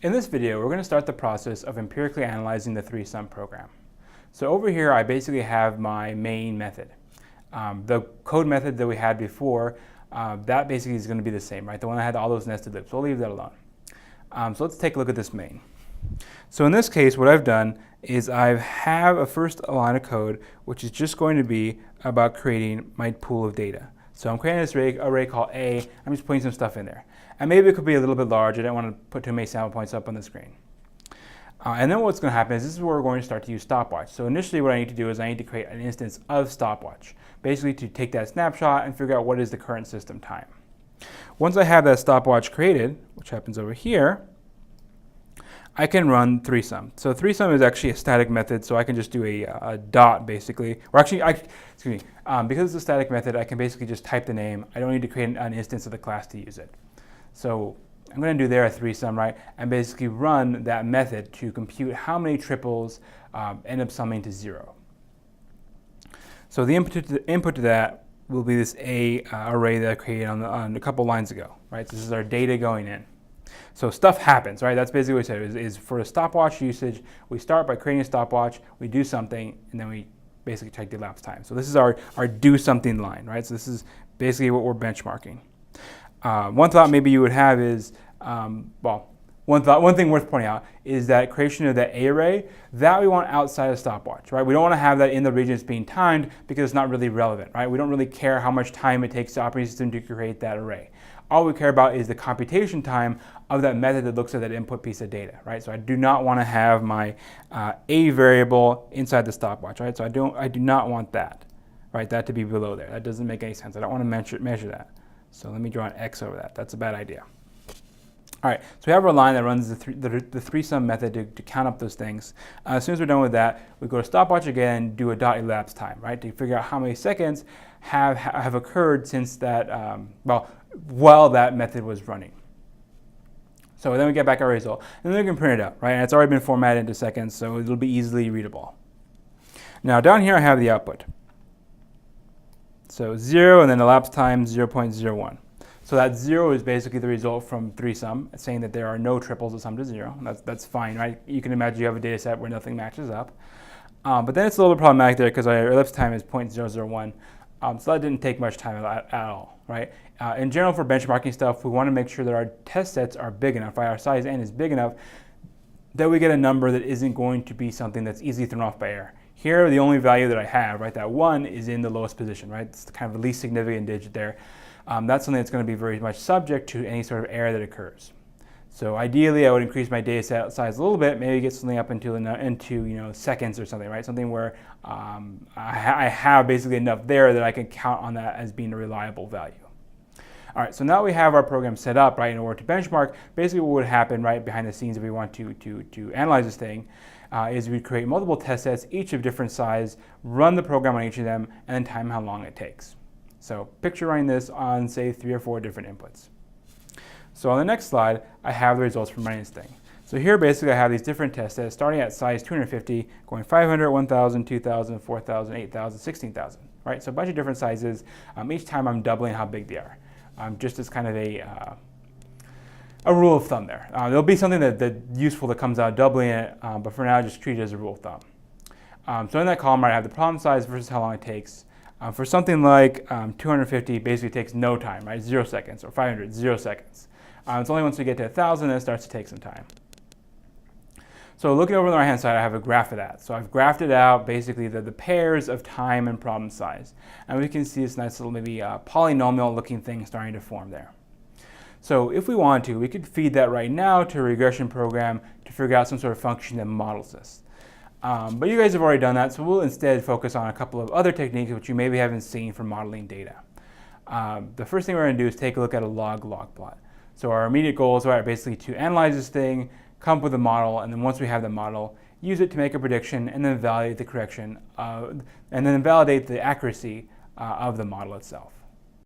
In this video, we're going to start the process of empirically analyzing the ThreeSum program. So over here, I basically have my main method. The code method that we had before, that basically is going to be the same, right? The one that had all those nested loops. We'll leave that alone. So let's take a look at this main. So in this case, what I've done is I have a first line of code, which is just going to be about creating my pool of data. So I'm creating this array called A. I'm just putting some stuff in there. And maybe it could be a little bit large. I don't want to put too many sample points up on the screen. And then what's going to happen is this is where we're going to start to use stopwatch. So initially what I need to do is I need to create an instance of stopwatch, basically to take that snapshot and figure out what is the current system time. Once I have that stopwatch created, which happens over here, I can run ThreeSum. So ThreeSum is actually a static method, so I can just do a dot basically. Or actually, excuse me, because it's a static method, I can basically just type the name. I don't need to create an instance of the class to use it. So I'm going to do there a ThreeSum, right, and basically run that method to compute how many triples end up summing to 0. So the input to that will be this A array that I created on a couple lines ago, right? So this is our data going in. So stuff happens, right? That's basically what I said, is for the stopwatch usage, we start by creating a stopwatch, we do something, and then we basically check the elapsed time. So this is our do something line, right? So this is basically what we're benchmarking. One thought maybe you would have is, one thing worth pointing out is that creation of that A array, that we want outside of stopwatch, right? We don't want to have that in the region that's being timed because it's not really relevant, right? We don't really care how much time it takes the operating system to create that array. All we care about is the computation time of that method that looks at that input piece of data, right? So I do not want to have my A variable inside the stopwatch, right? So I do not want that, right? That to be below there. That doesn't make any sense. I don't want to measure that. So let me draw an X over that. That's a bad idea. All right, so we have our line that runs the ThreeSum method to count up those things. As soon as we're done with that, we go to stopwatch again, do a dot elapsed time, right, to figure out how many seconds have occurred since that, while that method was running. So then we get back our result, and then we can print it out, right? And it's already been formatted into seconds, so it'll be easily readable. Now down here I have the output. So 0 and then elapsed time 0.01. So that 0 is basically the result from ThreeSum, saying that there are no triples that sum to 0. That's fine, right? You can imagine you have a data set where nothing matches up. But then it's a little bit problematic there because our elapsed time is 0.001. So that didn't take much time at all, right? In general, for benchmarking stuff, we want to make sure that our test sets are big enough, right? Our size n is big enough that we get a number that isn't going to be something that's easily thrown off by error. Here, the only value that I have, right, that 1 is in the lowest position, right? It's kind of the least significant digit there. That's something that's going to be very much subject to any sort of error that occurs. So ideally, I would increase my data set size a little bit, maybe get something up into seconds or something, right? Something where I have basically enough there that I can count on that as being a reliable value. All right, so now we have our program set up, right, in order to benchmark. Basically what would happen right behind the scenes if we want to analyze this thing is we create multiple test sets, each of different size, run the program on each of them, and then time how long it takes. So picture running this on, say, 3 or 4 different inputs. So on the next slide, I have the results from running this thing. So here basically I have these different test sets starting at size 250, going 500, 1,000, 2,000, 4,000, 8,000, 16,000, right? So a bunch of different sizes. Each time I'm doubling how big they are. Just as kind of a rule of thumb there. There'll be something that's useful that comes out doubling it, but for now just treat it as a rule of thumb. So in that column, I have the problem size versus how long it takes. For something like 250, basically takes no time, right? 0 seconds, or 500, 0 seconds. It's only once we get to 1,000 that it starts to take some time. So looking over on the right-hand side, I have a graph of that. So I've graphed it out, basically the pairs of time and problem size. And we can see this nice little maybe polynomial-looking thing starting to form there. So if we want to, we could feed that right now to a regression program to figure out some sort of function that models this. But you guys have already done that, so we'll instead focus on a couple of other techniques which you maybe haven't seen for modeling data. The first thing we're going to do is take a look at a log plot. So our immediate goals are basically to analyze this thing, come up with a model, and then once we have the model, use it to make a prediction, and then validate the correction, and then validate the accuracy of the model itself.